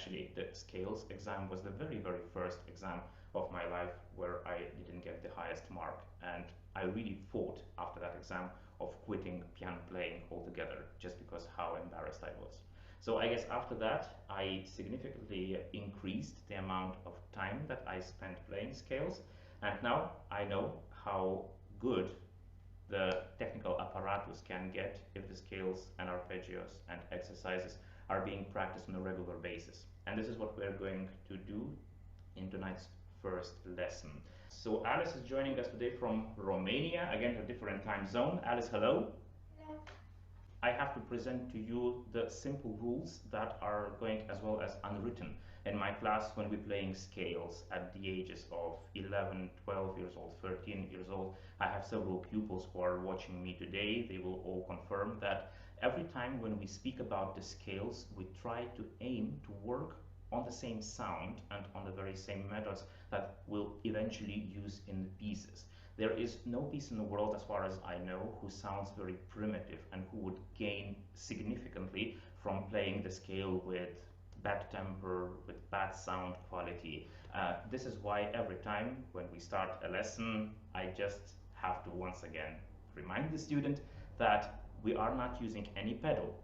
actually, the scales exam was the very, very first exam of my life where I didn't get the highest mark. And I really thought after that exam of quitting piano playing altogether, just because how embarrassed I was. So I guess after that, I significantly increased the amount of time that I spent playing scales. And now I know how good the technical apparatus can get if the scales and arpeggios and exercises are being practiced on a regular basis. And this is what we're going to do in tonight's first lesson. So Alice is joining us today from Romania, again a different time zone. Alice, hello. Hello. I have to present to you the simple rules that are going as well as unwritten in my class when we're playing scales at the ages of 11, 12 years old, 13 years old. I have several pupils who are watching me today. They will all confirm that every time when we speak about the scales, we try to aim to work on the same sound and on the very same methods that we'll eventually use in the pieces. There is no piece in the world, as far as I know, who sounds very primitive and who would gain significantly from playing the scale with bad temper, with bad sound quality. This is why every time when we start a lesson, I just have to once again remind the student that we are not using any pedal.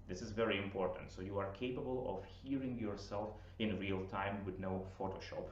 This is very important. So you are capable of hearing yourself in real time with no Photoshop,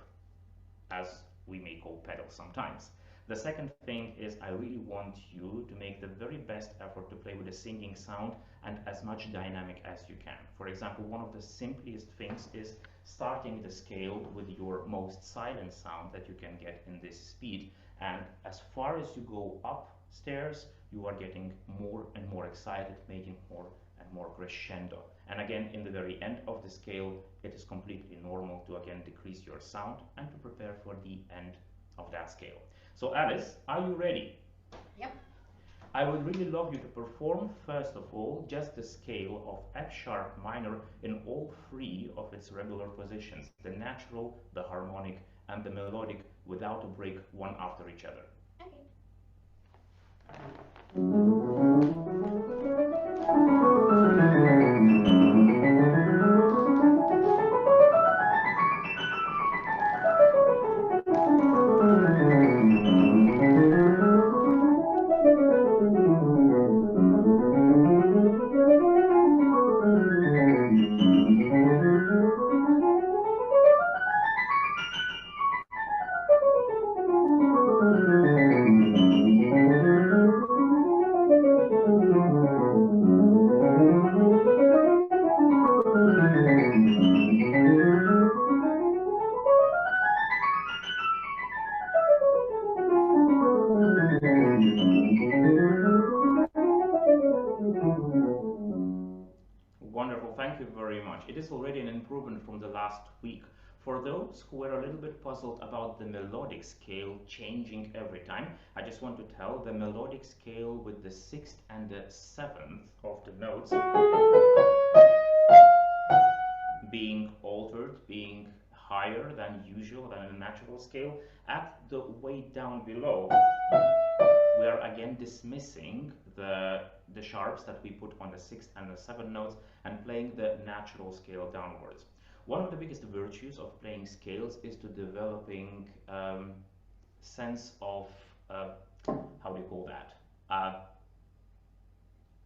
as we may call pedal sometimes. The second thing is I really want you to make the very best effort to play with a singing sound and as much dynamic as you can. For example, one of the simplest things is starting the scale with your most silent sound that you can get in this speed. And as far as you go upstairs, you are getting more and more excited, making more and more crescendo. And again, in the very end of the scale, it is completely normal to again decrease your sound and to prepare for the end of that scale. So Alice, are you ready? Yep. I would really love you to perform, first of all, just the scale of F sharp minor in all three of its regular positions, the natural, the harmonic, and the melodic, without a break one after each other. Wonderful, thank you very much. It is already an improvement from the last week. For those who were a little bit puzzled about the melodic scale changing every time, I just want to tell the melodic scale with the 6th and the 7th of the notes being altered, being higher than usual, than a natural scale. At the way down below, we are again dismissing the sharps that we put on the 6th and the 7th notes and playing the natural scale downwards. One of the biggest virtues of playing scales is to developing sense of, how do you call that?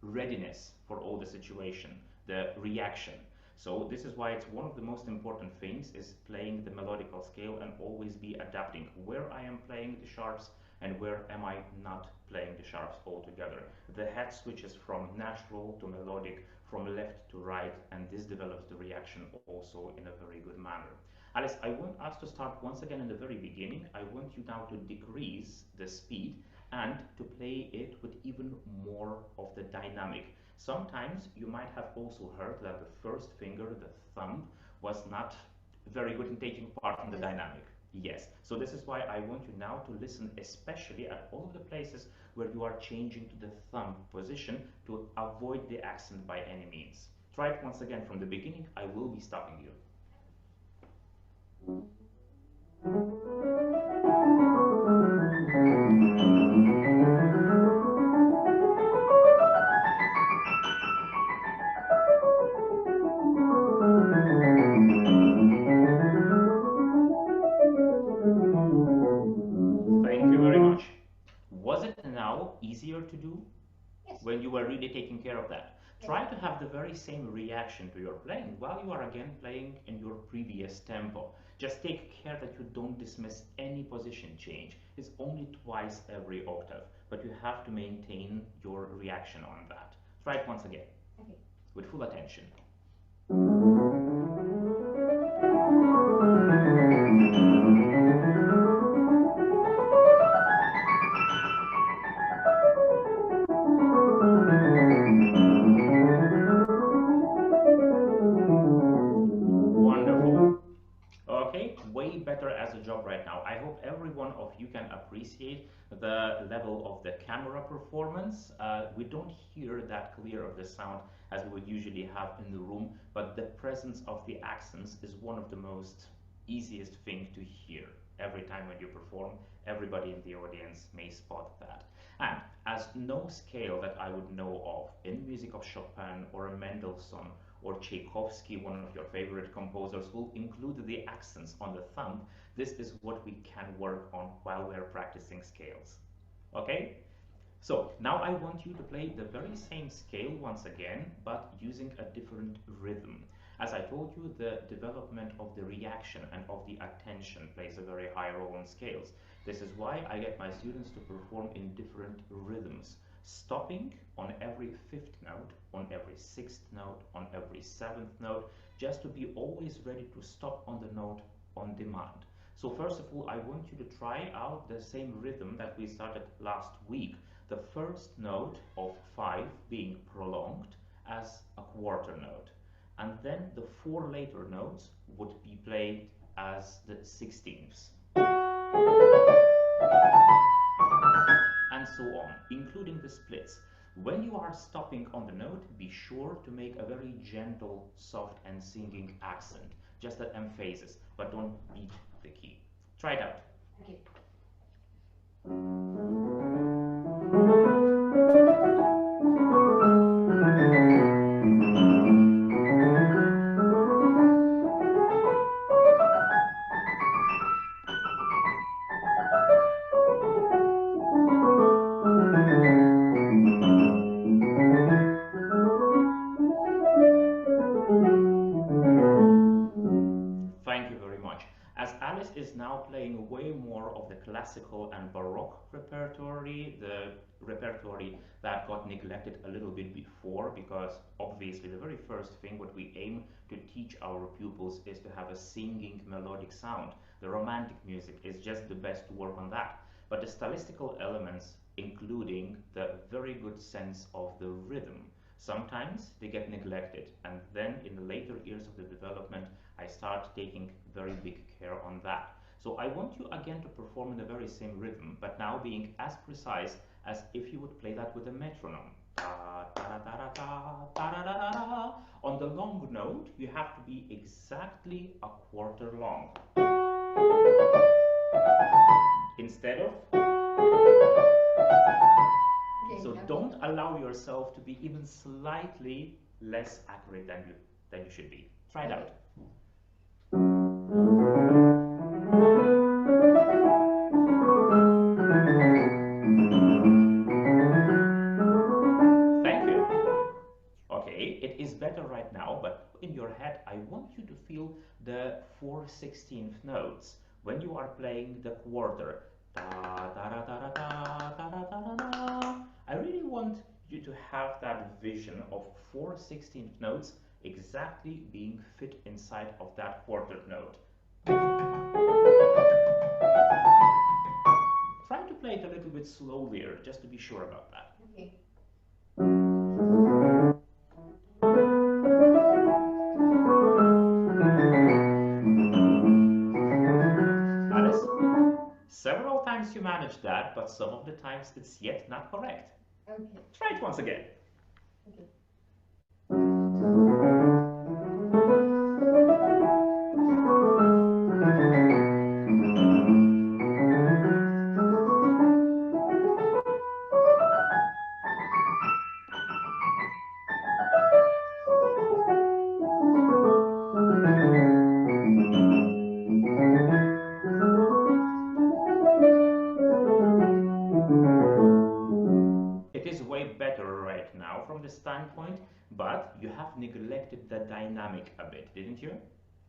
Readiness for all the situation, the reaction. So this is why it's one of the most important things is playing the melodical scale and always be adapting where I am playing the sharps and where am I not playing the sharps altogether. The head switches from natural to melodic, from left to right, and this develops the reaction also in a very good manner. Alice, I want us to start once again in the very beginning. I want you now to decrease the speed and to play it with even more of the dynamic. Sometimes you might have also heard that the first finger, the thumb, was not very good in taking part in the dynamic. Yes, so this is why I want you now to listen especially at all of the places where you are changing to the thumb position to avoid the accent by any means. Try it once again from the beginning. I will be stopping you. to do? Yes. When you were really taking care of that. Try to have the very same reaction to your playing while you are again playing in your previous tempo. Just take care that you don't dismiss any position change. It's only twice every octave, but you have to maintain your reaction on that. Try it once again. Okay. With full attention. Wonderful. Okay, way better as a job right now. I hope every one of you can appreciate the level of the camera performance. We don't hear that clear of the sound as we would usually have in the room, but the presence of the accents is one of the most easiest thing to hear. Every time when you perform, everybody in the audience may spot that. And as no scale that I would know of in music of Chopin or Mendelssohn or Tchaikovsky, one of your favorite composers, will include the accents on the thumb, this is what we can work on while we're practicing scales. Okay? So now I want you to play the very same scale once again, but using a different rhythm. As I told you, the development of the reaction and of the attention plays a very high role in scales. This is why I get my students to perform in different rhythms, stopping on every fifth note, on every sixth note, on every seventh note, just to be always ready to stop on the note on demand. So first of all, I want you to try out the same rhythm that we started last week. The first note of 5 being prolonged as a quarter note. And then the 4 later notes would be played as the 16ths. And so on, including the splits. When you are stopping on the note, be sure to make a very gentle, soft and singing accent. Just an emphasis, but don't beat the key. Try it out. Okay. Thank you very much. As Alice is now playing way more of the classical and Baroque repertory, the repertory that got neglected a little bit before, because obviously the very first thing what we aim to teach our pupils is to have a singing melodic sound. The romantic music is just the best to work on that. But the stylistical elements, including the very good sense of the rhythm, sometimes they get neglected, and then in the later years of the development I start taking very big care on that. So I want you again to perform in the very same rhythm, but now being as precise as if you would play that with a metronome. On the long note, you have to be exactly a quarter long. Instead of... So don't allow yourself to be even slightly less accurate than you should be. Try it out. Thank you. Okay, it is better right now, but in your head I want you to feel the 4/16 notes when you are playing the quarter. I really want you to have that vision of 4/16 notes exactly being fit inside of that quarter note. Try to play it a little bit slower, just to be sure about that. Okay. Alice, several times you managed that, but some of the times it's yet not correct. Okay. Try it once again. Okay. It didn't you?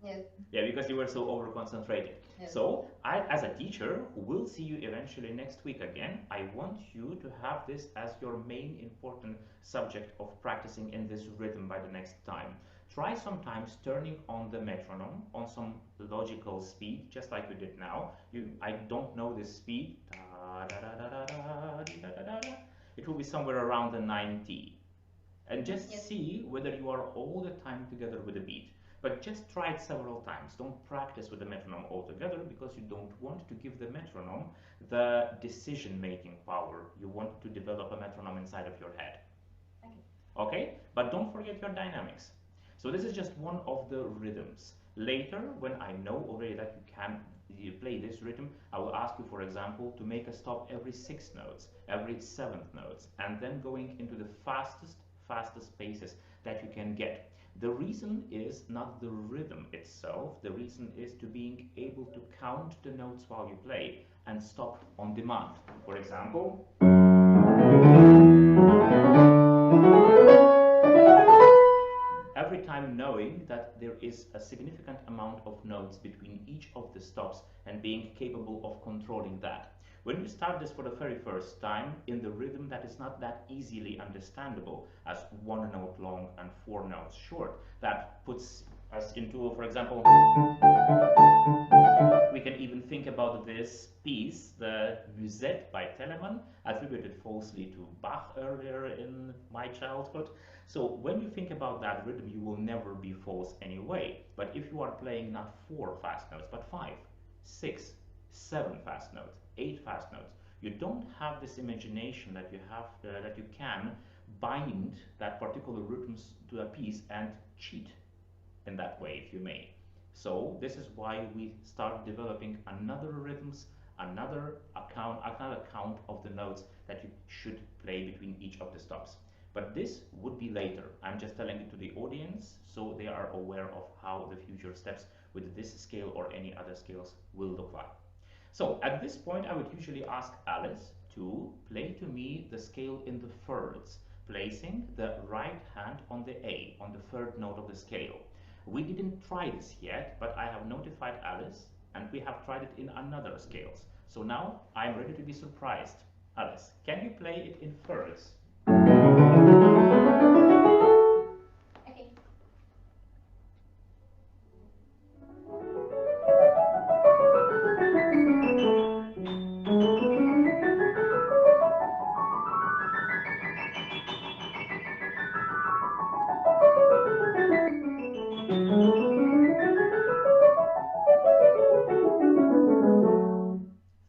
Yes. Yeah, because you were so over-concentrated. Yes. So, I, as a teacher, who will see you eventually next week again, I want you to have this as your main important subject of practicing in this rhythm by the next time. Try sometimes turning on the metronome on some logical speed, just like we did now. I don't know this speed. It will be somewhere around the 90. And just see whether you are all the time together with the beat. But just try it several times. Don't practice with the metronome altogether, because you don't want to give the metronome the decision-making power. You want to develop a metronome inside of your head. Okay? But don't forget your dynamics. So this is just one of the rhythms. Later, when I know already that you play this rhythm, I will ask you, for example, to make a stop every 6 notes, every 7th notes, and then going into the fastest paces that you can get. The reason is not the rhythm itself, the reason is to being able to count the notes while you play and stop on demand. For example, every time knowing that there is a significant amount of notes between each of the stops and being capable of controlling that. When you start this for the very first time in the rhythm that is not that easily understandable as 1 note long and 4 notes short, that puts us into, for example, we can even think about this piece, the Musette by Telemann, attributed falsely to Bach earlier in my childhood. So when you think about that rhythm, you will never be false anyway. But if you are playing not 4 fast notes, but 5, 6, 7 fast notes, 8 fast notes, you don't have this imagination that you have that you can bind that particular rhythms to a piece and cheat in that way, if you may. So this is why we start developing another rhythms, another count of the notes that you should play between each of the stops. But this would be later. I'm just telling it to the audience so they are aware of how the future steps with this scale or any other scales will look like. So at this point, I would usually ask Alice to play to me the scale in the thirds, placing the right hand on the A, on the 3rd note of the scale. We didn't try this yet, but I have notified Alice, and we have tried it in another scales. So now I'm ready to be surprised. Alice, can you play it in thirds?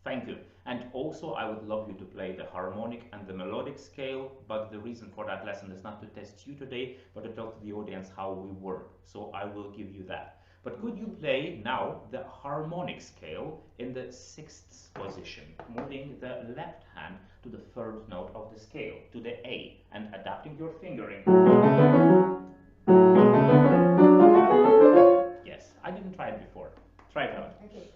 Thank you. And also I would love you to play the harmonic and the melodic scale, but the reason for that lesson is not to test you today, but to tell to the audience how we work. So I will give you that. But could you play now the harmonic scale in the 6th position, moving the left hand to the 3rd note of the scale, to the A, and adapting your fingering. Yes, I didn't try it before. Try it out. Okay.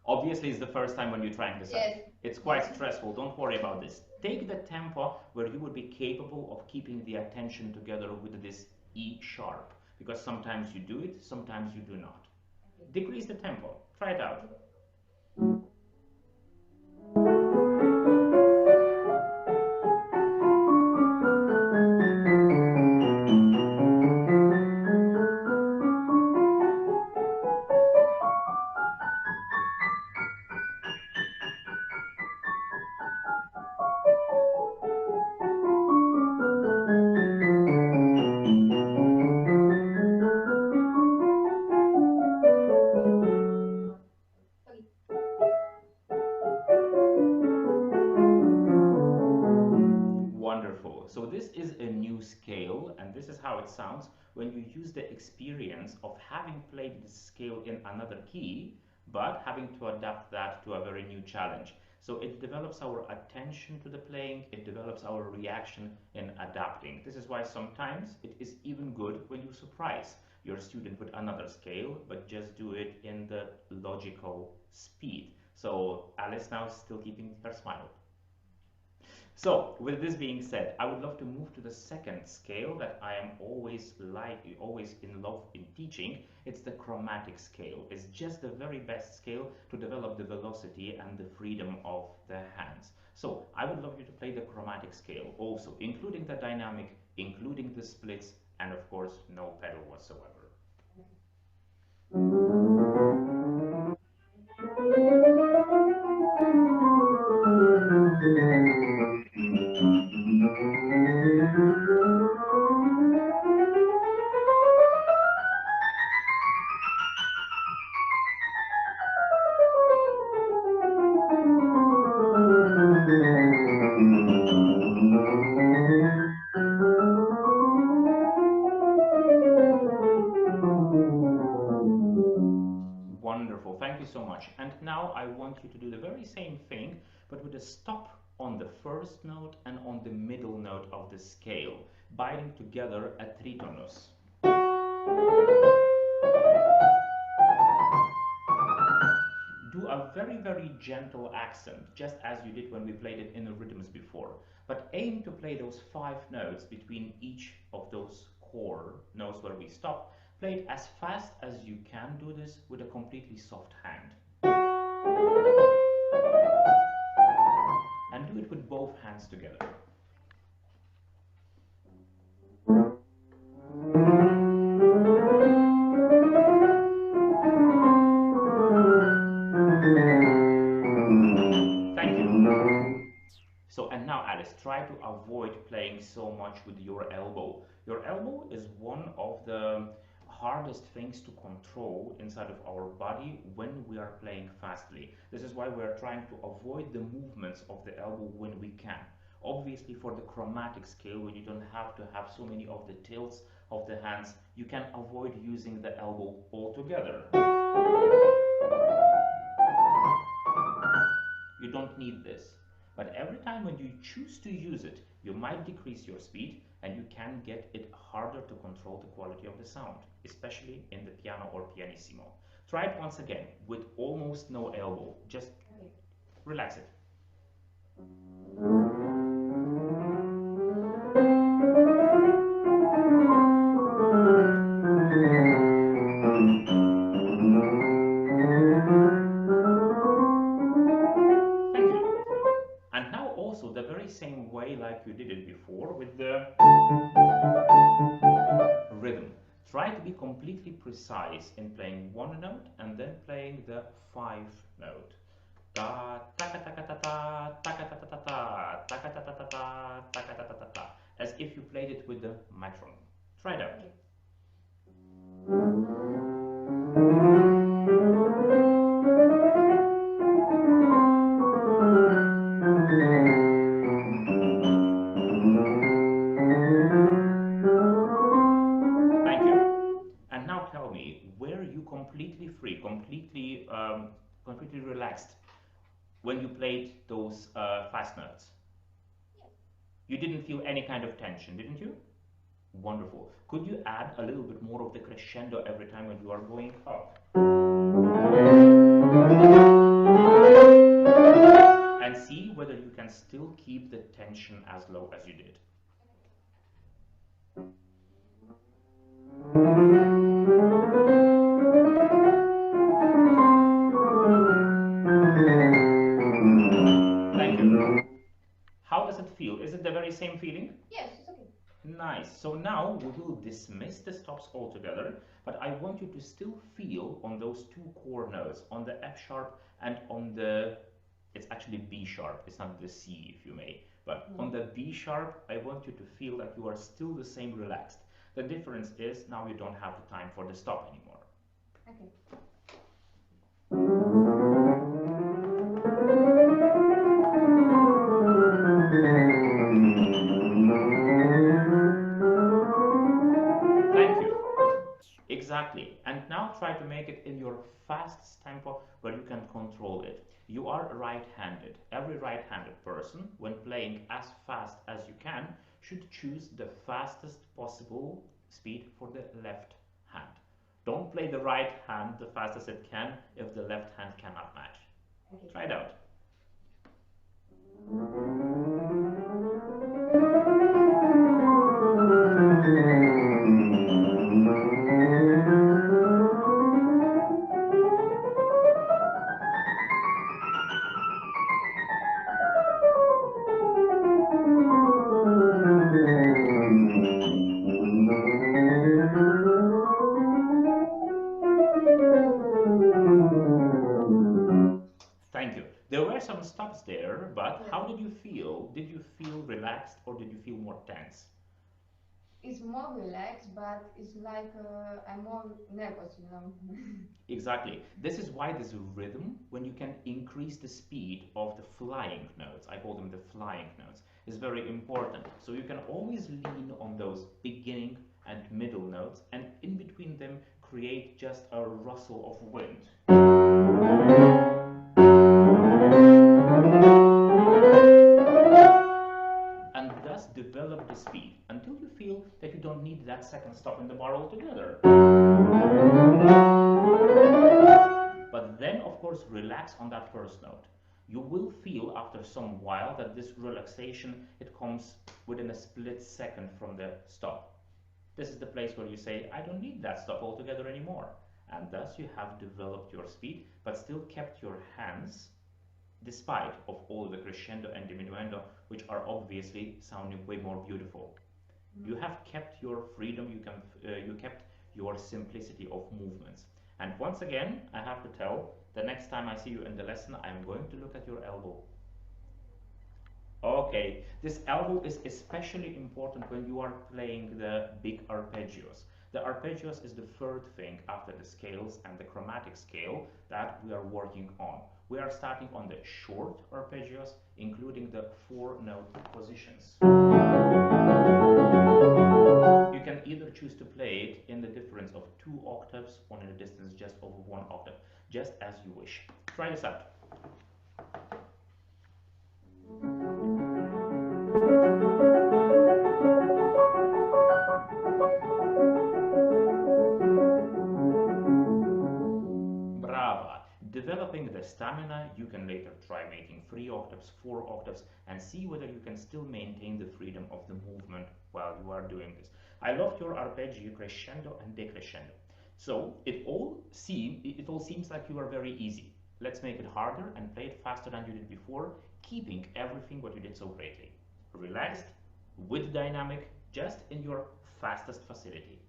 Obviously, it's the first time when you're trying this out. Yes. It's quite stressful. Don't worry about this. Take the tempo where you would be capable of keeping the attention together with this E sharp, because sometimes you do it, sometimes you do not. Decrease the tempo. Try it out. Wonderful. So this is a new scale, and this is how it sounds when you use the experience of having played this scale in another key, but having to adapt that to a very new challenge. So it develops our attention to the playing, it develops our reaction in adapting. This is why sometimes it is even good when you surprise, your student with another scale, but just do it in the logical speed. So Alice now is still keeping her smile. So with this being said, I would love to move to the second scale that I am always in love in teaching. It's the chromatic scale. It's just the very best scale to develop the velocity and the freedom of the hands. So I would love you to play the chromatic scale also, including the dynamic, including the splits, and of course no pedal whatsoever. Wonderful, thank you so much. And now I want you to do the very same thing, but with a stop on the first note and on the middle note of the scale, binding together a tritonus. Do a very, very gentle accent, just as you did when we played it in the rhythms before. But aim to play those 5 notes between each of those core notes where we stop. Play it as fast as you can. Do this with a completely soft hand. And do it with both hands together. Thank you. So, and now Alice, try to avoid playing so much with your elbow. Your elbow is one of the hardest things to control inside of our body when we are playing fastly. This is why we are trying to avoid the movements of the elbow when we can. Obviously for the chromatic scale, when you don't have to have so many of the tilts of the hands, you can avoid using the elbow altogether. You don't need this. But every time when you choose to use it, you might decrease your speed and you can get it harder to control the quality of the sound, especially in the piano or pianissimo. Try it once again with almost no elbow. Just relax it. The very same way like you did it before with the rhythm. Try to be completely precise in playing one note and then playing the 5 note. Ta ta ta ta ta ta ta ta ta ta ta ta ta ta ta ta ta ta ta, as if you played it with the metronome. Try it out. Completely free, completely relaxed when you played those fast notes. You didn't feel any kind of tension, didn't you? Wonderful. Could you add a little bit more of the crescendo every time when you are going up? And see whether you can still keep the tension as low as you did. How does it feel? Is it the very same feeling? Yes, it's okay. Nice. So now we will dismiss the stops altogether, but I want you to still feel on those 2 core notes, on the F sharp and on the, it's actually B sharp, it's not the C if you may, but on the B sharp, I want you to feel that you are still the same relaxed. The difference is now you don't have the time for the stop anymore. Okay. Thank you. Exactly. And now try to make it in your fastest tempo where you can control it. You are right-handed. Every right-handed person, when playing as fast as you can, should choose the fastest possible speed for the left hand. Don't play the right hand the fastest it can if the left hand cannot match. Okay. Try it out. Thank you. There were some stops there, but how did you feel? Did you feel relaxed or did you feel more tense? It's more relaxed, but it's like I'm more nervous, you know. Exactly. This is why this rhythm, when you can increase the speed of the flying notes, I call them the flying notes, is very important. So you can always lean on those beginning and middle notes, and in between them create just a rustle of wind. And thus develop the speed until you feel that you don't need that second stop in the bar altogether. But then, of course, relax on that first note. You will feel after some while that this relaxation, it comes within a split second from the stop. This is the place where you say, I don't need that stop altogether anymore. And thus you have developed your speed, but still kept your hands, despite of all the crescendo and diminuendo, which are obviously sounding way more beautiful. You have kept your freedom, you kept your simplicity of movements. And once again, I have to tell, the next time I see you in the lesson, I'm going to look at your elbow. Okay, this elbow is especially important when you are playing the big arpeggios. The arpeggios is the third thing after the scales and the chromatic scale that we are working on. We are starting on the short arpeggios, including the 4-note positions. You can either choose to play it in the difference of 2 octaves or in a distance just over 1 octave, just as you wish. Try this out. Brava! Developing the stamina, you can later try making 3 octaves, 4 octaves, and see whether you can still maintain the freedom of the movement while you are doing this. I loved your arpeggio crescendo and decrescendo. So it all seems like you are very easy. Let's make it harder and play it faster than you did before, keeping everything what you did so greatly. Relaxed, with dynamic, just in your fastest facility.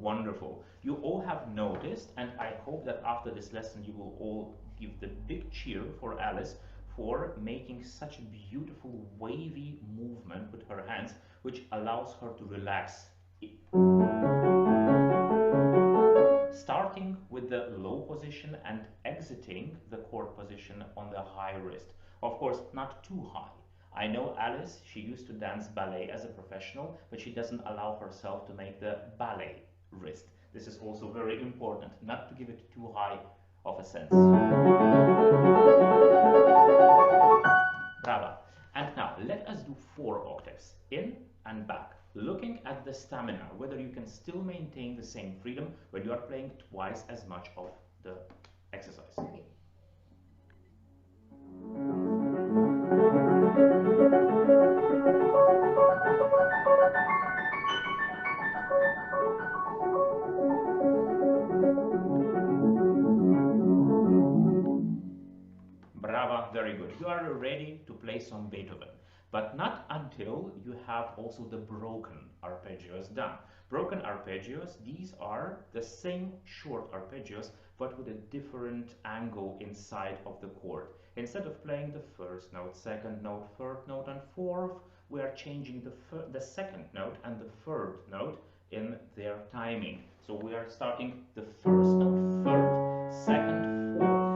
Wonderful. You all have noticed, and I hope that after this lesson you will all give the big cheer for Alice for making such a beautiful wavy movement with her hands, which allows her to relax. Starting with the low position and exiting the chord position on the high wrist. Of course, not too high. I know Alice, she used to dance ballet as a professional, but she doesn't allow herself to make the ballet wrist. This is also very important, not to give it too high of a sense. Brava. And now let us do 4 octaves, in and back, looking at the stamina, whether you can still maintain the same freedom when you are playing twice as much of the exercise. Okay. Brava, very good. You are ready to play some Beethoven, but not until you have also the broken arpeggios done. Broken arpeggios, these are the same short arpeggios, but with a different angle inside of the chord. Instead of playing the first note, second note, third note, and fourth, we are changing the second note and the third note in their timing. So we are starting the first note, third, second, fourth.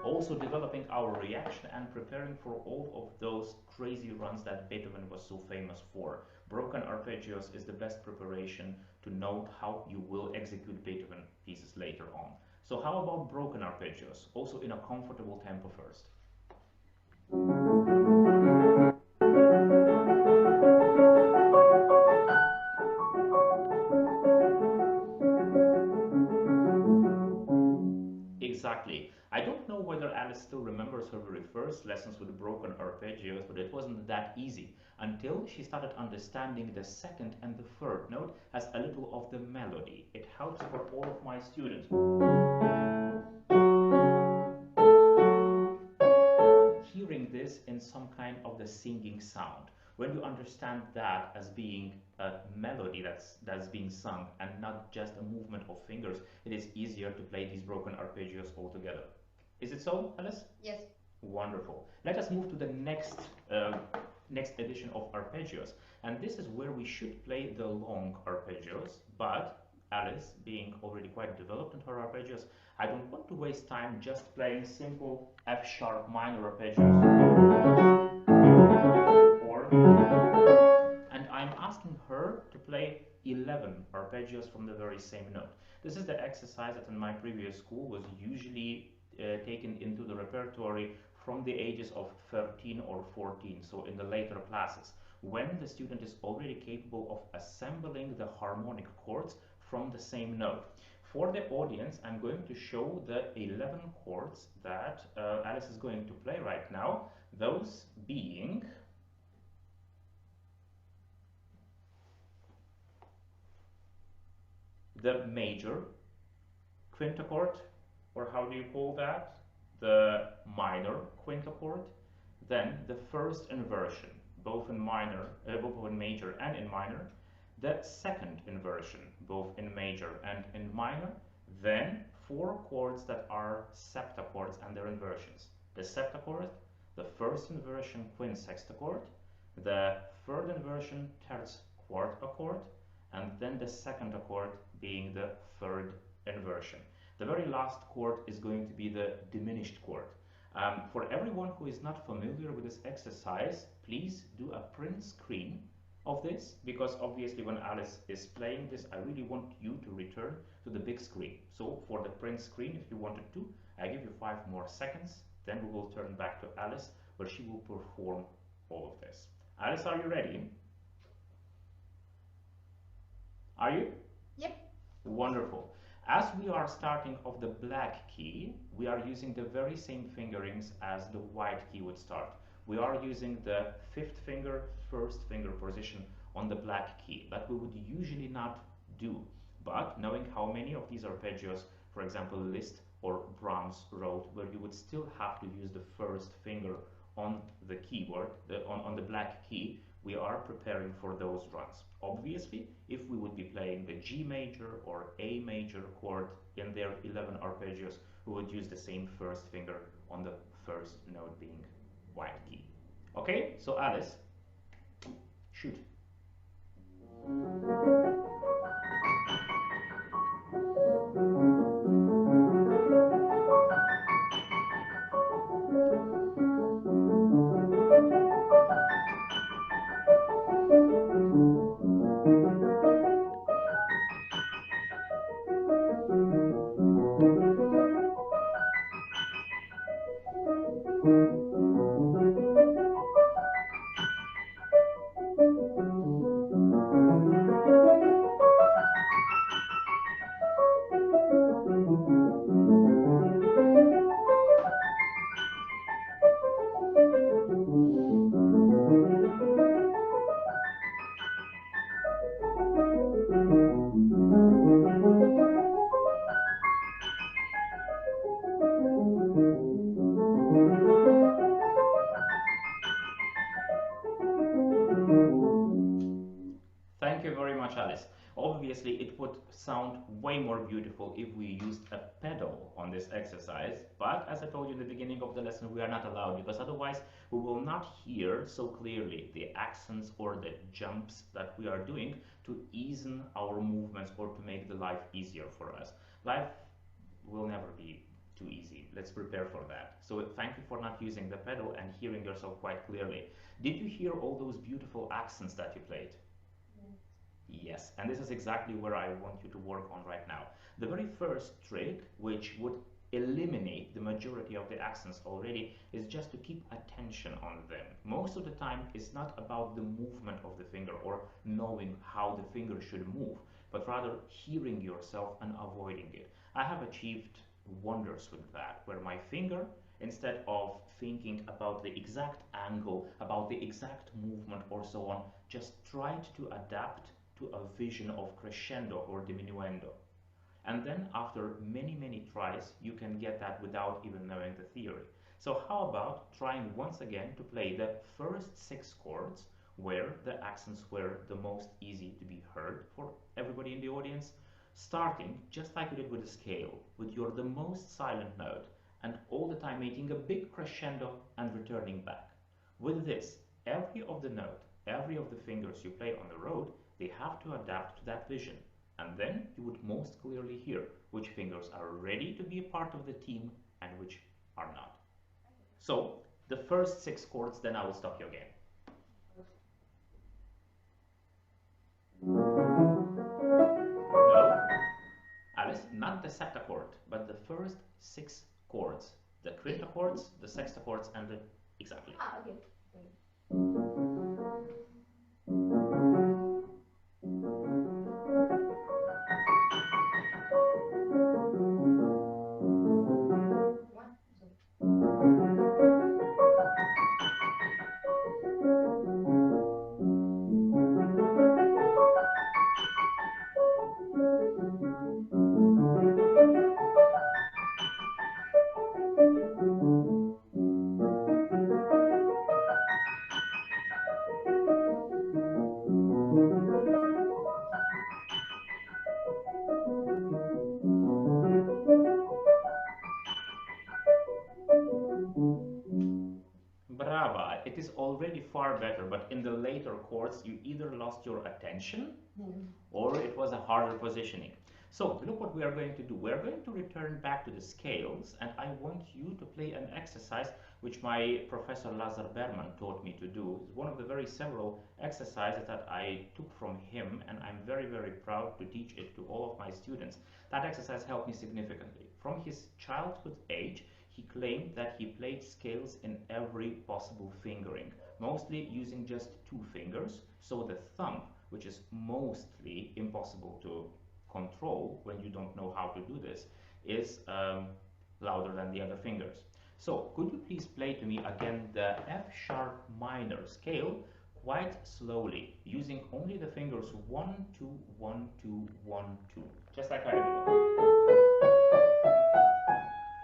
Also developing our reaction and preparing for all of those crazy runs that Beethoven was so famous for. Broken arpeggios is the best preparation to know how you will execute Beethoven pieces later on. So how about broken arpeggios, also in a comfortable tempo first? Exactly. I don't know whether Alice still remembers her very first lessons with broken arpeggios, but it wasn't that easy until she started understanding the second and the third note as a little of the melody. It helps for all of my students. Hearing this in some kind of the singing sound. When you understand that as being a melody that's being sung and not just a movement of fingers, it is easier to play these broken arpeggios all together. Is it so, Alice? Yes. Wonderful. Let us move to the next edition of arpeggios, and this is where we should play the long arpeggios, but Alice, being already quite developed in her arpeggios, I don't want to waste time just playing simple F sharp minor arpeggios. And I'm asking her to play 11 arpeggios from the very same note. This is the exercise that in my previous school was usually taken into the repertory from the ages of 13 or 14, so in the later classes, when the student is already capable of assembling the harmonic chords from the same note. For the audience, I'm going to show the 11 chords that Alice is going to play right now, those being the major quintachord, or how do you call that? The minor quintachord, then the first inversion, both in major and in minor, the second inversion, both in major and in minor, then 4 chords that are septachords and their inversions. The septachord, the first inversion quintsextachord, the third inversion terce quart accord, and then the second accord being the third inversion. The very last chord is going to be the diminished chord. For everyone who is not familiar with this exercise, please do a print screen of this, because obviously when Alice is playing this, I really want you to return to the big screen. So for the print screen, if you wanted to, I give you 5 more seconds, then we will turn back to Alice, where she will perform all of this. Alice, are you ready? Are you? Yep. Wonderful. As we are starting off the black key, we are using the very same fingerings as the white key would start. We are using the 5th finger, 1st finger position on the black key that we would usually not do. But knowing how many of these arpeggios, for example, Liszt or Brahms wrote, where you would still have to use the 1st finger on the keyboard, on the black key, we are preparing for those runs. Obviously, if we would be playing the G major or A major chord in their 11 arpeggios, we would use the same 1st finger on the 1st note being white key. Okay, so Alice, shoot. Thank you very much, Alice. Obviously, it would sound way more beautiful if we used a pedal on this exercise, but as I told you in the beginning of the lesson, we are not allowed, because otherwise we will not hear so clearly the accents or the jumps that we are doing to ease our movements or to make the life easier for us. Life will never be too easy. Let's prepare for that. So thank you for not using the pedal and hearing yourself quite clearly. Did you hear all those beautiful accents that you played? Yes, and this is exactly where I want you to work on right now. The very first trick, which would eliminate the majority of the accents already, is just to keep attention on them. Most of the time, it's not about the movement of the finger or knowing how the finger should move, but rather hearing yourself and avoiding it. I have achieved wonders with that, where my finger, instead of thinking about the exact angle, about the exact movement or so on, just tried to adapt to a vision of crescendo or diminuendo. And then after many tries, you can get that without even knowing the theory. So how about trying once again to play the first 6 chords where the accents were the most easy to be heard for everybody in the audience, starting just like you did with the scale, with the most silent note, and all the time making a big crescendo and returning back. With this, every of the fingers you play on the road, they have to adapt to that vision. And then you would most clearly hear which fingers are ready to be a part of the team and which are not. So, the first 6 chords, then I will stop you again. No, Alice, not the septachord, but the first 6 chords. The quinta chords, the sexta chords, and the... Exactly. Ah, okay. Brava, it is already far better, but in the later chords you either lost your attention or it was a harder positioning. So look what we are going to do. We are going to return back to the scales, and I want you to play an exercise which my professor Lazar Berman taught me to do. It's one of the very several exercises that I took from him, and I'm very proud to teach it to all of my students. That exercise helped me significantly. From his childhood age, he claimed that he played scales in every possible fingering, mostly using just 2 fingers, so the thumb, which is mostly impossible to control when you don't know how to do this, is louder than the other fingers. So could you please play to me again the F sharp minor scale quite slowly, using only the fingers 1, 2, 1, 2, 1, 2, just like I do.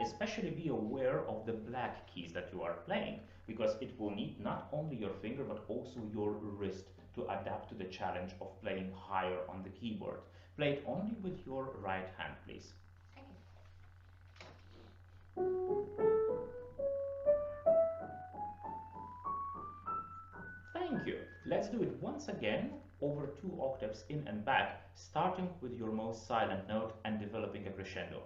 Especially be aware of the black keys that you are playing, because it will need not only your finger but also your wrist to adapt to the challenge of playing higher on the keyboard. Play it only with your right hand, please. Thank you. Let's do it once again over 2 octaves in and back, starting with your most silent note and developing a crescendo.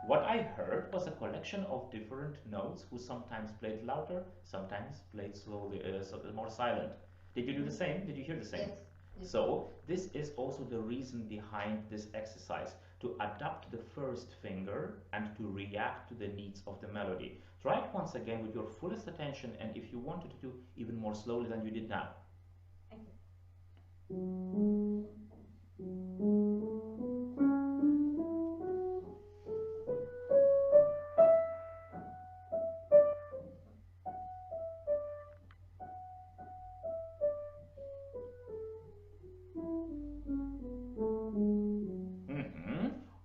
What I heard was a collection of different notes who sometimes played louder, sometimes played slowly, more silent. Did you do the same? Did you hear the same? Yes. So this is also the reason behind this exercise, to adapt the first finger and to react to the needs of the melody. Try it once again with your fullest attention, and if you wanted to do even more slowly than you did now.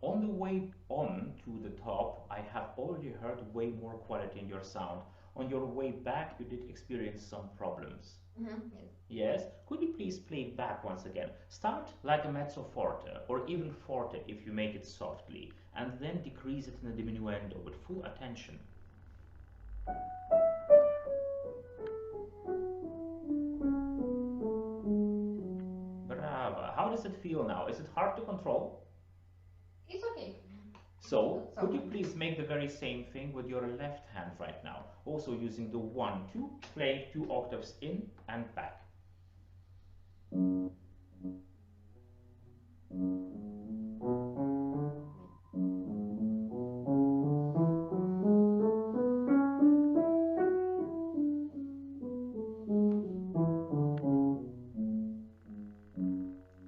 On the way on to the top, I have already heard way more quality in your sound. On your way back, you did experience some problems. Yes. Yes? Could you please play it back once again? Start like a mezzo forte, or even forte if you make it softly, and then decrease it in a diminuendo with full attention. Brava. How does it feel now? Is it hard to control? It's okay. So, could you please make the very same thing with your left hand right now? Also using the 1, 2, playing 2 octaves in and back.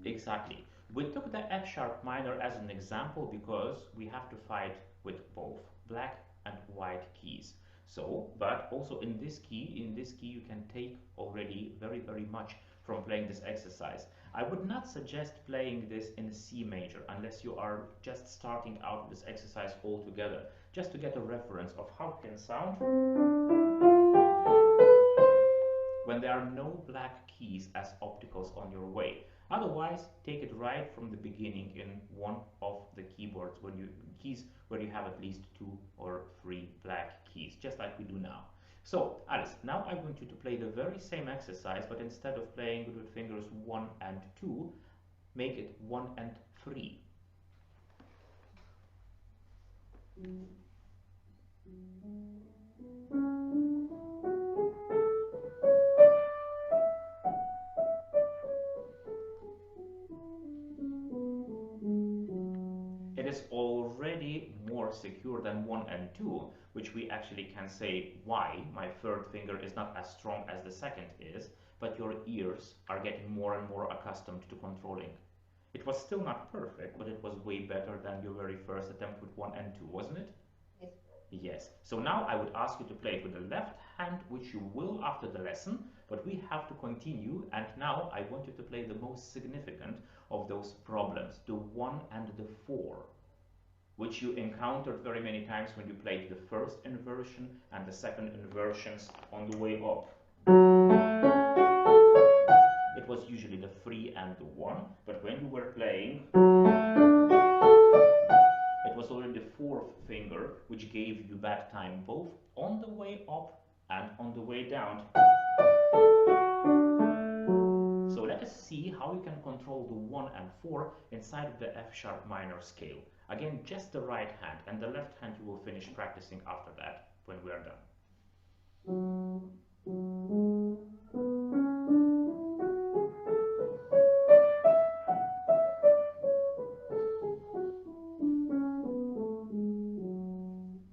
Exactly. We took the F sharp minor as an example because we have to fight with both black and white keys. So, but also in this key you can take already very much from playing this exercise. I would not suggest playing this in C major unless you are just starting out with this exercise altogether, just to get a reference of how it can sound when there are no black keys as opticals on your way. Otherwise, take it right from the beginning in one of the keyboards where you have at least 2 or 3 black keys, just like we do now. So, Alice, now I want you to play the very same exercise, but instead of playing with fingers 1 and 2, make it 1 and 3. It is already more secure than 1 and 2, which we actually can say why my third finger is not as strong as the second is, but your ears are getting more and more accustomed to controlling. It was still not perfect, but it was way better than your very first attempt with 1 and 2, wasn't it? Yes. Yes. So now I would ask you to play it with the left hand, which you will after the lesson, but we have to continue, and now I want you to play the most significant of those problems, the 1 and the 4. Which you encountered very many times when you played the first inversion and the second inversions on the way up. It was usually the 3 and the 1, but when you were playing, it was already the 4th finger, which gave you bad time both on the way up and on the way down. So let us see how you can control the 1 and 4 inside of the F sharp minor scale. Again, just the right hand, and the left hand you will finish practicing after that when we are done.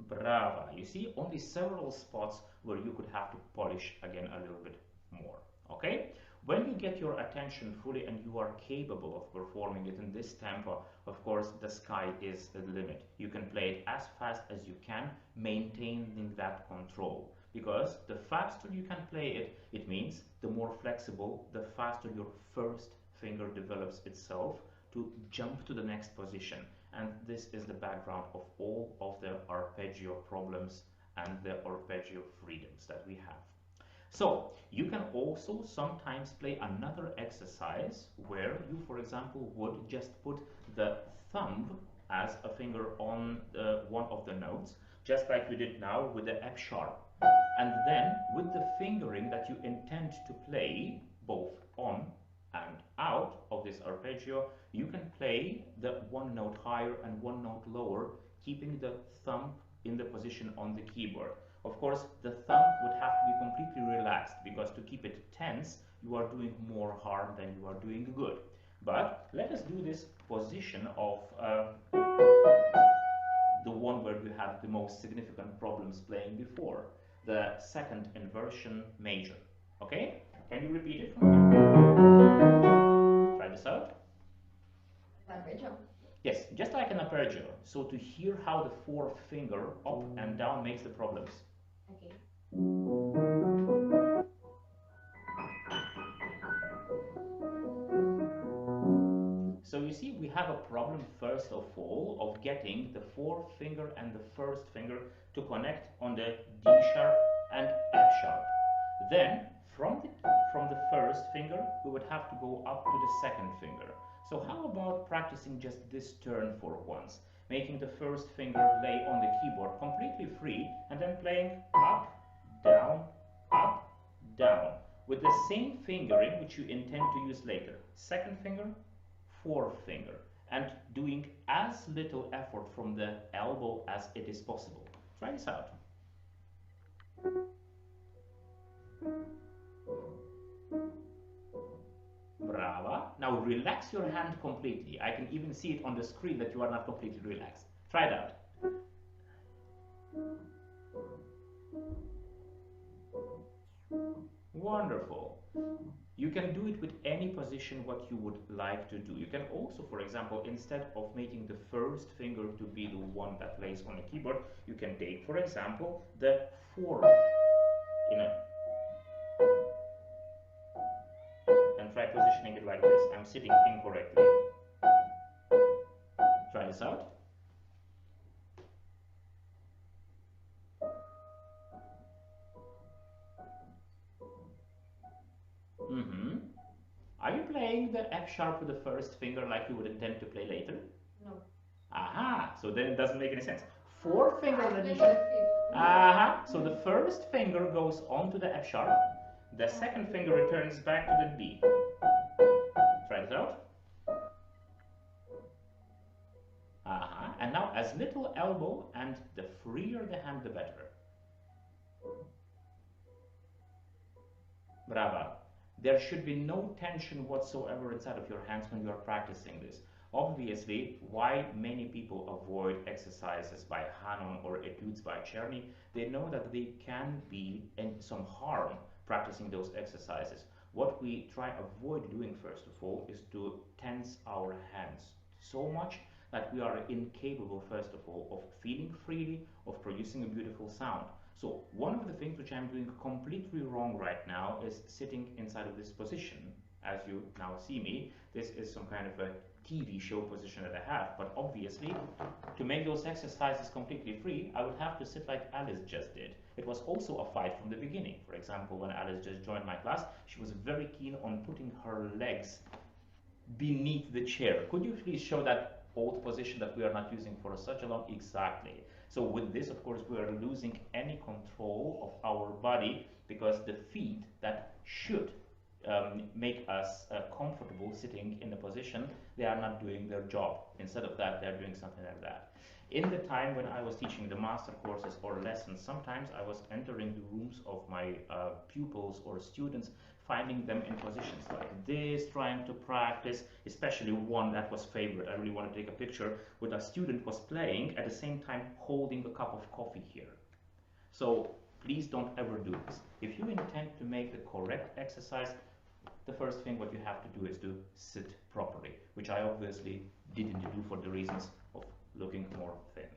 Brava! You see, only several spots where you could have to polish again a little bit more. Okay? When you get your attention fully and you are capable of performing it in this tempo, of course, the sky is the limit. You can play it as fast as you can, maintaining that control. Because the faster you can play it, it means the more flexible, the faster your first finger develops itself to jump to the next position. And this is the background of all of the arpeggio problems and the arpeggio freedoms that we have. So, you can also sometimes play another exercise where you, for example, would just put the thumb as a finger on one of the notes, just like we did now with the F sharp. And then, with the fingering that you intend to play, both on and out of this arpeggio, you can play the 1 note higher and 1 note lower, keeping the thumb in the position on the keyboard. Of course, the thumb would have to be completely relaxed, because to keep it tense, you are doing more harm than you are doing good. But let us do this position of the one where you had the most significant problems playing before, the second inversion major. Okay? Can you repeat it for me? Try this out. Arpeggio. Yes, just like an arpeggio. So to hear how the 4th finger up and down makes the problems. Okay. So you see, we have a problem first of all of getting the 4th finger and the 1st finger to connect on the D sharp and F sharp. Then from the 1st finger we would have to go up to the 2nd finger. So how about practicing just this turn for once, making the 1st finger lay on the keyboard completely free and then playing up, down, with the same fingering which you intend to use later. 2nd finger, 4th finger, and doing as little effort from the elbow as it is possible. Try this out. Brava. Now relax your hand completely. I can even see it on the screen that you are not completely relaxed. Try it out. Wonderful. You can do it with any position what you would like to do. You can also, for example, instead of making the first finger to be the one that lays on the keyboard, you can take, for example, the fourth and try positioning it like this. I'm sitting incorrectly. Try this out. Are you playing the F sharp with the first finger like you would intend to play later? No. Aha, so then it doesn't make any sense. Fourth finger addition. Aha, so the first finger goes onto the F sharp, the second finger returns back to the B. Try it out. Aha, and now as little elbow, and the freer the hand, the better. Brava. There should be no tension whatsoever inside of your hands when you are practicing this. Obviously, why many people avoid exercises by Hanon or etudes by Czerny, they know that they can be in some harm practicing those exercises. What we try avoid doing first of all is to tense our hands so much that we are incapable first of all of feeling freely, of producing a beautiful sound. So one of the things which I'm doing completely wrong right now is sitting inside of this position. As you now see me, this is some kind of a TV show position that I have, but obviously to make those exercises completely free, I would have to sit like Alice just did. It was also a fight from the beginning. For example, when Alice just joined my class, she was very keen on putting her legs beneath the chair. Could you please show that old position that we are not using for such a long? Exactly. So with this, of course, we are losing any control of our body, because the feet that should make us comfortable sitting in a position, they are not doing their job. Instead of that, they're doing something like that. In the time when I was teaching the master courses or lessons, sometimes I was entering the rooms of my pupils or students, finding them in positions like this, trying to practice, especially one that was favorite. I really want to take a picture with a student was playing at the same time holding a cup of coffee here. So please don't ever do this. If you intend to make the correct exercise, the first thing what you have to do is to sit properly, which I obviously didn't do for the reasons of looking more thin.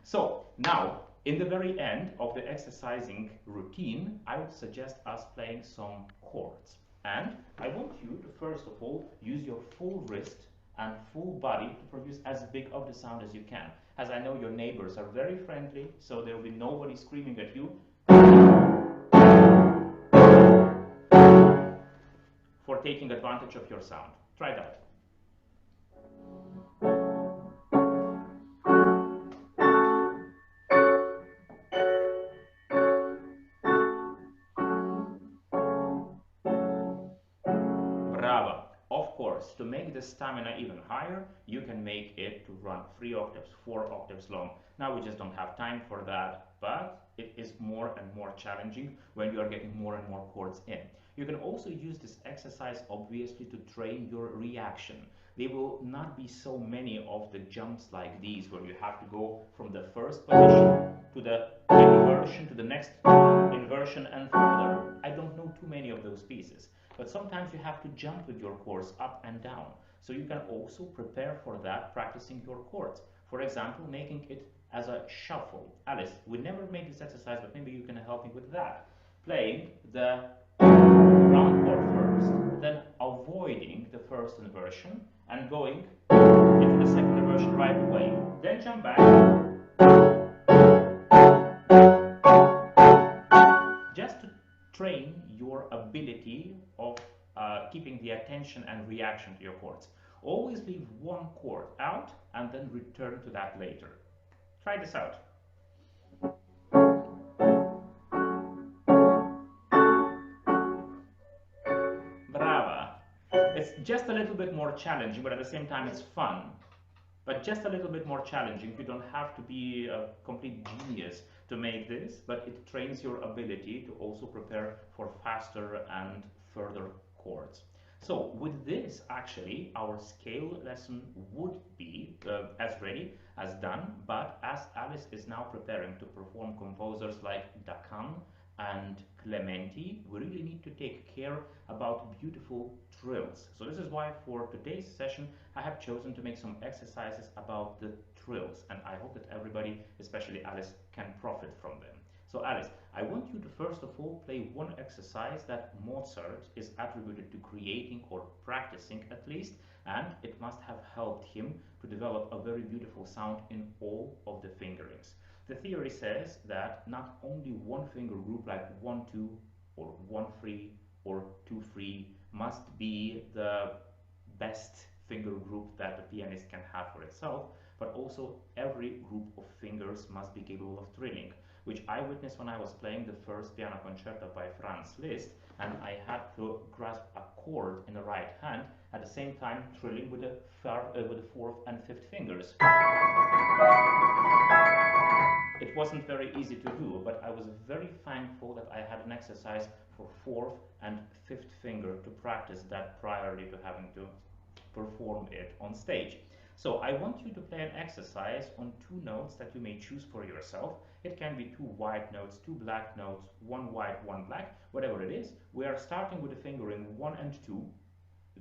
So now, in the very end of the exercising routine, I would suggest us playing some chords. And I want you to first of all use your full wrist and full body to produce as big of the sound as you can. As I know your neighbors are very friendly, so there will be nobody screaming at you for taking advantage of your sound. Try that. Brava. Of course, to make the stamina even higher, you can make it to run 3 octaves, 4 octaves long. Now we just don't have time for that, but it is more and more challenging when you are getting more and more chords in. You can also use this exercise obviously to train your reaction. There will not be so many of the jumps like these where you have to go from the first position to the inversion to the next inversion and further. I don't know too many of those pieces. But sometimes you have to jump with your chords up and down. So you can also prepare for that practicing your chords. For example, making it as a shuffle. Alice, we never made this exercise, but maybe you can help me with that. Playing the round chord first, then avoiding the first inversion and going into the second inversion right away. Then jump back. Just to train your ability of keeping the attention and reaction to your chords. Always leave one chord out and then return to that later. Try this out. Brava. It's just a little bit more challenging, but at the same time it's fun. But just a little bit more challenging. You don't have to be a complete genius to make this, but it trains your ability to also prepare for faster and further chords. So with this, actually, our scale lesson would be as ready as done, but as Alice is now preparing to perform composers like Dakan and Clementi, we really need to take care about beautiful trills. So this is why for today's session I have chosen to make some exercises about the trills, and I hope that everybody, especially Alice, can profit from them. So Alice, I want you to first of all play one exercise that Mozart is attributed to creating or practicing at least, and it must have helped him to develop a very beautiful sound in all of the fingerings. The theory says that not only one finger group like 1-2 or 1-3 or 2-3 must be the best finger group that the pianist can have for itself, but also every group of fingers must be capable of trilling, which I witnessed when I was playing the first piano concerto by Franz Liszt, and I had to grasp a chord in the right hand at the same time trilling with the fourth and fifth fingers. It wasn't very easy to do, but I was very thankful that I had an exercise for fourth and fifth finger to practice that priorly to having to perform it on stage. So I want you to play an exercise on two notes that you may choose for yourself. It can be two white notes, two black notes, one white, one black, whatever it is. We are starting with the fingering 1 and 2.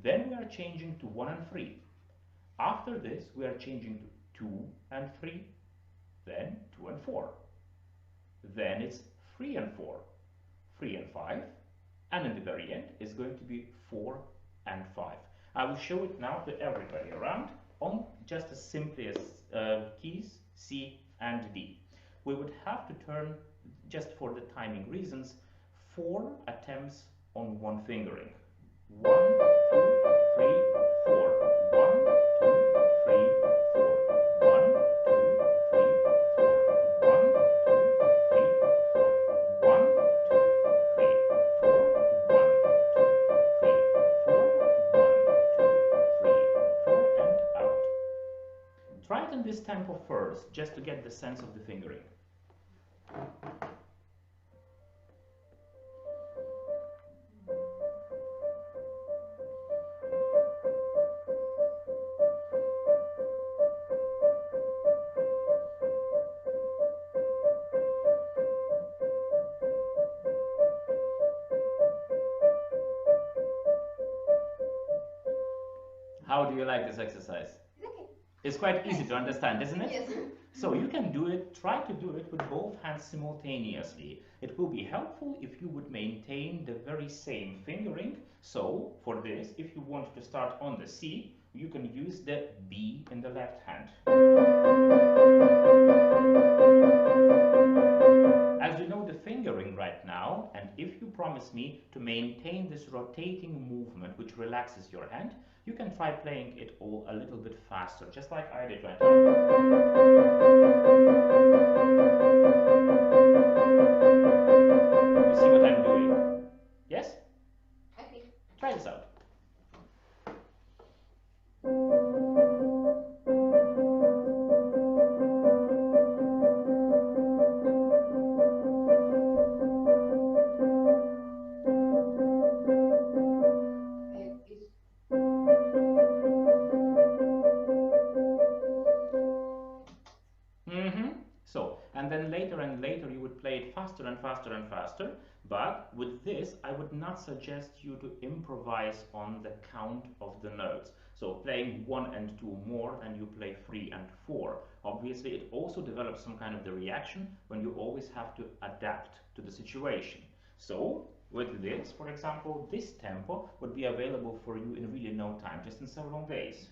Then we are changing to 1 and 3. After this, we are changing to 2 and 3. Then 2 and 4. Then it's 3 and 4, 3 and 5. And in the very end, it's going to be 4 and 5. I will show it now to everybody around on just as simply as keys C and D. We would have to turn, just for the timing reasons, 4 attempts on one fingering. 1, 2, 3, 4. 1, 2, 3, 4. 1, 2, 3, 4. 1, 2, 3, 4. 1, 2, 3, 4. 1, 2, 3, 4. 1, 2, 3, 4, and out. Try it in this tempo first, just to get the sense of the fingering. How do you like this exercise? Okay. It's quite easy to understand, isn't it? Yes. So you can do it, try to do it with both hands simultaneously. It will be helpful if you would maintain the very same fingering. So for this, if you want to start on the C, you can use the B in the left hand. As you know the fingering right now, and if you promise me to maintain this rotating movement which relaxes your hand, you can try playing it all a little bit faster, just like I did right now. You see what I'm doing? Yes? I think. Try this out. Faster and faster and faster, but with this I would not suggest you to improvise on the count of the notes. So playing 1 and 2 more than you play 3 and 4. Obviously it also develops some kind of the reaction when you always have to adapt to the situation. So with this, for example, this tempo would be available for you in really no time, just in several days.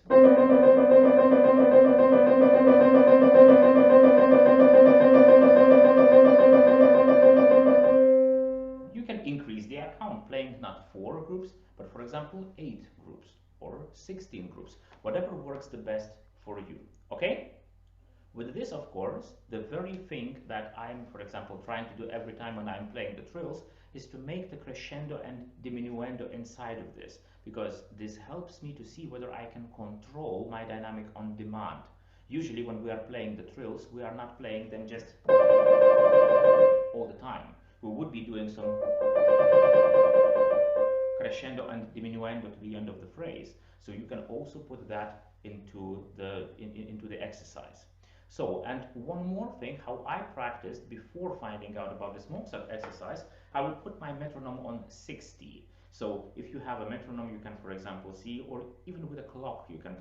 Increase the account, playing not 4 groups, but for example 8 groups or 16 groups, whatever works the best for you. Okay? With this, of course, the very thing that I'm, for example, trying to do every time when I'm playing the trills is to make the crescendo and diminuendo inside of this, because this helps me to see whether I can control my dynamic on demand. Usually when we are playing the trills, we are not playing them just all the time. We would be doing some crescendo and diminuendo to the end of the phrase. So you can also put that into the exercise. So, and one more thing, how I practiced before finding out about this Mozart exercise, I would put my metronome on 60. So if you have a metronome, you can, for example, see, or even with a clock, you can.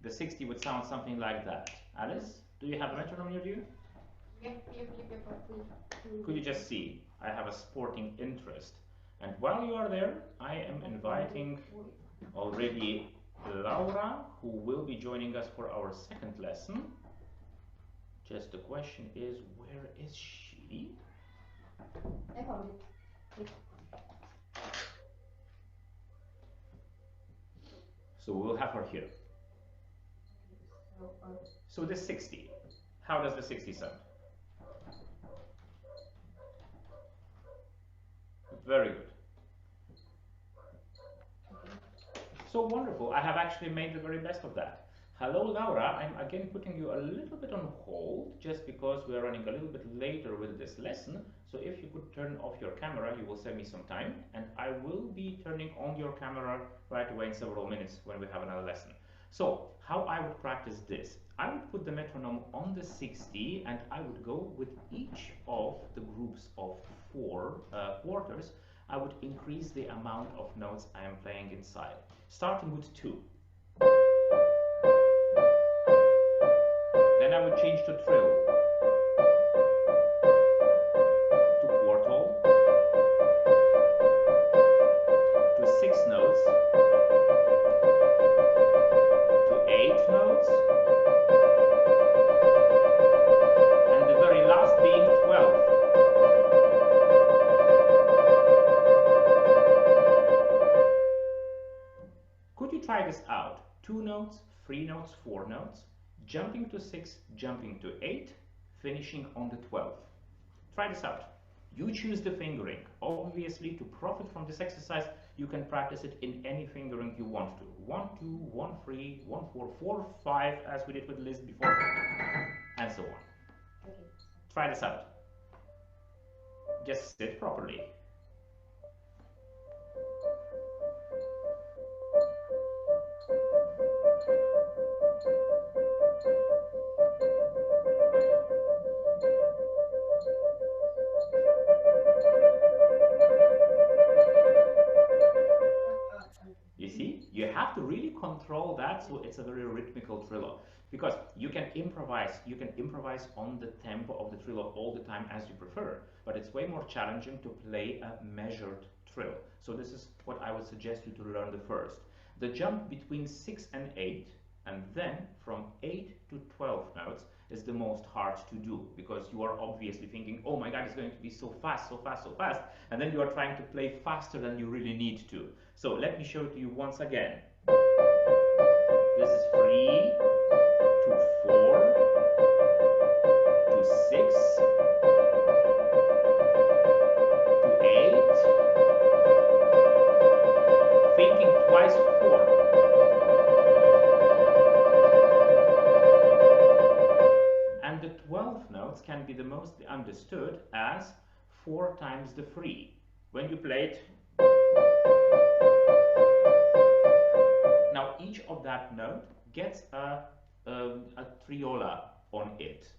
The 60 would sound something like that. Alice, do you have a metronome near you? Yep. Could you just see? I have a sporting interest. And while you are there, I am inviting already Laura, who will be joining us for our second lesson. Just the question is, where is she? I found it. So we'll have her here. So this 60, how does the 60 sound? Very good. So wonderful. I have actually made the very best of that. Hello, Laura. I'm again putting you a little bit on hold just because we are running a little bit later with this lesson. So if you could turn off your camera, you will save me some time. And I will be turning on your camera right away in several minutes when we have another lesson. So how I would practice this? I would put the metronome on the 60 and I would go with each of the groups of 4 quarters. I would increase the amount of notes I am playing inside, starting with 2. Then I would change to trill, to quartal, to 6 notes, to 8 notes, and the very last being 12. Could you try this out? 2 notes, 3 notes, 4 notes, jumping to 6, jumping to 8, finishing on the 12th. Try this out. You choose the fingering. Obviously, to profit from this exercise, you can practice it in any fingering you want to. 1, 2, 1, 3, 1, 4, 4, 5, as we did with Liz before, and so on. Okay. Try this out. Just sit properly. You see, you have to really control that so it's a very rhythmical trillo, because you can improvise on the tempo of the trillo all the time as you prefer, but it's way more challenging to play a measured trill. So this is what I would suggest you to learn the first. The jump between 6 and 8, and then from 8 to 12 notes is the most hard to do, because you are obviously thinking, oh my god, it's going to be so fast, so fast, so fast, and then you are trying to play faster than you really need to. So let me show it to you once again. This is 3 to 4 to 6 to 8, thinking twice 4. And the 12 notes can be the most understood as 4 times the 3. When you play it, now each of that note gets a triola on it.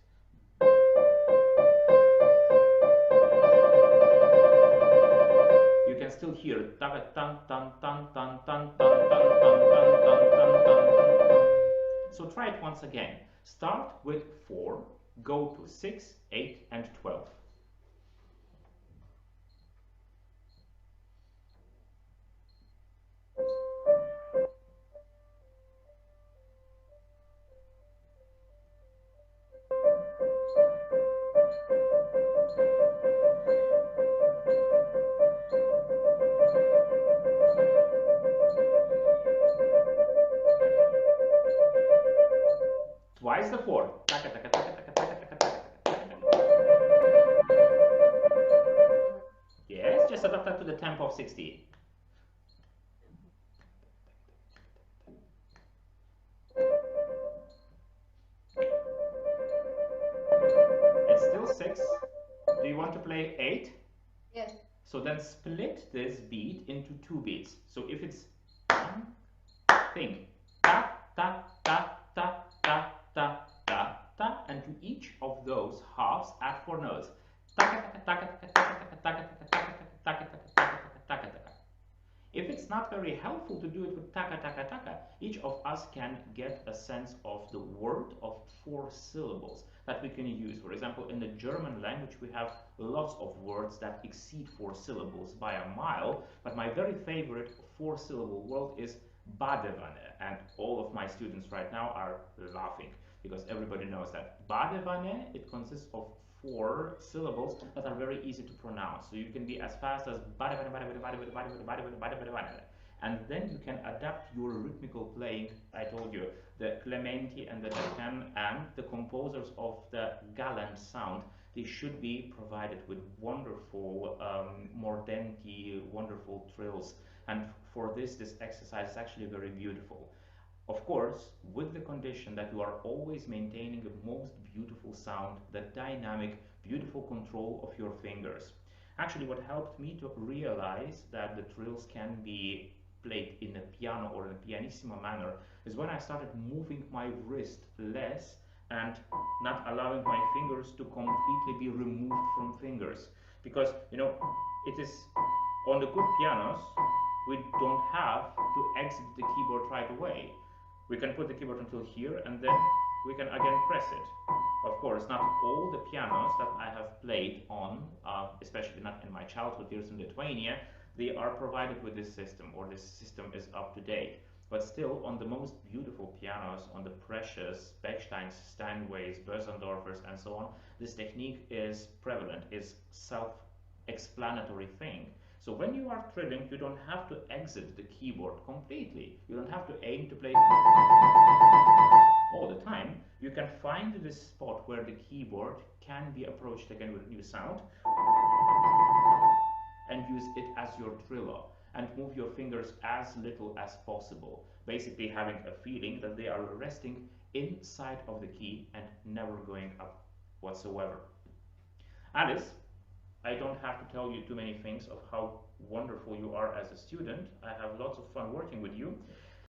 You can still hear tan tan tan tan tan tan tan tan tan tan tan tan. So try it once again. Start with 4, go to 6, 8 and 12. Twice the 4. Yes, just adapt that to the tempo of 60. It's still 6. Do you want to play 8? Yes. So then split this beat into 2 beats. So if it's think ta ta ta ta ta ta ta ta, and to each of those halves add 4 notes. If it's not very helpful to do it with taka taka taka, each of us can get a sense of the word of 4 syllables that we can use. For example, in the German language we have lots of words that exceed 4 syllables by a mile, but my very favorite 4-syllable word is Badewanne, and all of my students right now are laughing because everybody knows that Badewanne, it consists of 4 syllables that are very easy to pronounce. So you can be as fast as and then you can adapt your rhythmical playing. I told you, the Clementi and the Decan and the composers of the Galant sound, they should be provided with wonderful mordenti, wonderful trills. And for this exercise is actually very beautiful. Of course, with the condition that you are always maintaining the most beautiful sound, the dynamic, beautiful control of your fingers. Actually, what helped me to realize that the trills can be played in a piano or in a pianissimo manner is when I started moving my wrist less and not allowing my fingers to completely be removed from fingers. Because, you know, it is on the good pianos, we don't have to exit the keyboard right away. We can put the keyboard until here and then we can again press it. Of course, not all the pianos that I have played on, especially not in my childhood years in Lithuania, they are provided with this system, or this system is up to date. But still, on the most beautiful pianos, on the precious Bechsteins, Steinways, Bösendorfers, and so on, this technique is prevalent, is self-explanatory thing. So when you are trilling, you don't have to exit the keyboard completely. You don't have to aim to play all the time. You can find this spot where the keyboard can be approached again with new sound and use it as your triller and move your fingers as little as possible. Basically having a feeling that they are resting inside of the key and never going up whatsoever. Alice, I don't have to tell you too many things of how wonderful you are as a student. I have lots of fun working with you.